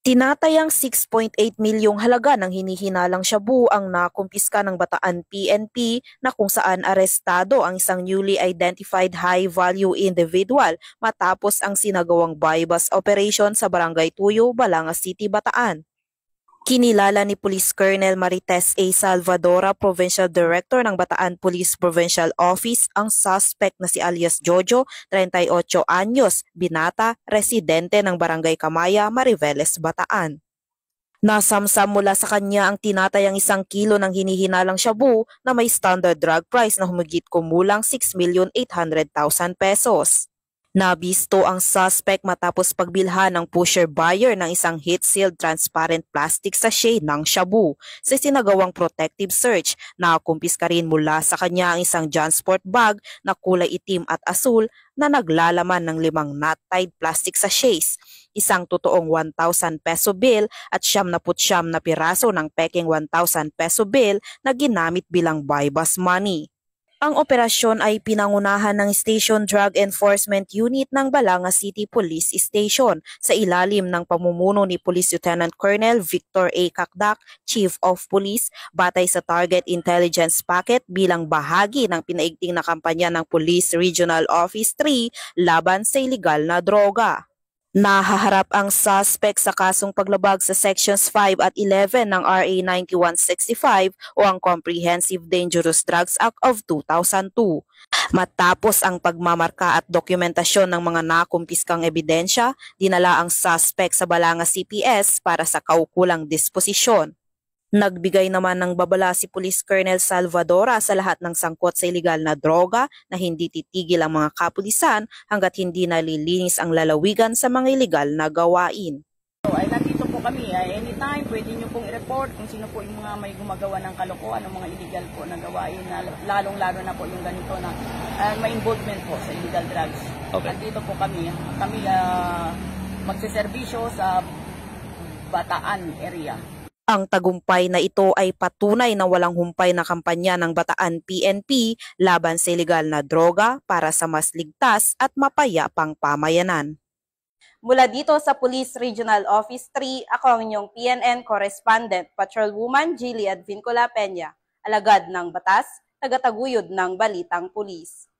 Tinatayang 6.8 milyong halaga ng hinihinalang shabu ang nakumpiska ng Bataan PNP na kung saan arestado ang isang newly identified high-value individual matapos ang sinagawang buy-bust operation sa Barangay Tuyo, Balanga City, Bataan. Kinilala ni Police Colonel Marites A. Salvadora, Provincial Director ng Bataan Police Provincial Office, ang suspect na si alias Jojo, 38 anyos, binata, residente ng Barangay Kamaya, Mariveles, Bataan. Nasamsam mula sa kanya ang tinatayang 1 kilo ng hinihinalang shabu na may standard drug price na humigit kumulang 6,800,000 pesos. Nabisto ang suspect matapos pagbilhan ng pusher-buyer ng isang heat-sealed transparent plastic sachet ng shabu. Sa sinagawang protective search, nakakumpiska rin mula sa kanya ang isang Jansport bag na kulay itim at asul na naglalaman ng 5 knot-tied plastic sachets, isang totoong 1,000 peso bill at 79 na piraso ng peking 1,000 peso bill na ginamit bilang buy-bust money. Ang operasyon ay pinangunahan ng Station Drug Enforcement Unit ng Balanga City Police Station sa ilalim ng pamumuno ni Police Lieutenant Colonel Victor A. Cacdac, Chief of Police, batay sa Target Intelligence Packet bilang bahagi ng pinaigting na kampanya ng Police Regional Office 3 laban sa ilegal na droga. Nahaharap ang suspect sa kasong paglabag sa Sections 5 at 11 ng RA 9165 o ang Comprehensive Dangerous Drugs Act of 2002. Matapos ang pagmamarka at dokumentasyon ng mga nakumpiskang ebidensya, dinala ang suspect sa Balanga CPS para sa kaukulang disposisyon. Nagbigay naman ng babala si Police Colonel Salvadora sa lahat ng sangkot sa ilegal na droga na hindi titigil ang mga kapulisan hanggat hindi nalilinis ang lalawigan sa mga ilegal na gawain. Ay nandito po kami, anytime pwede nyo pong i-report kung sino po yung mga may gumagawa ng kalokohan, ng mga illegal po na gawain, lalong-lalo na po yung ganito na may involvement po sa illegal drugs. Okay. Nandito po kami magsiservisyo sa Bataan area. Ang tagumpay na ito ay patunay na walang humpay na kampanya ng Bataan PNP laban sa ilegal na droga para sa mas ligtas at mapayapang pamayanan. Mula dito sa Police Regional Office 3, ako ang inyong PNN Correspondent, Patrolwoman Jilly Advincula Peña, alagad ng batas, tagataguyod ng Balitang Pulis.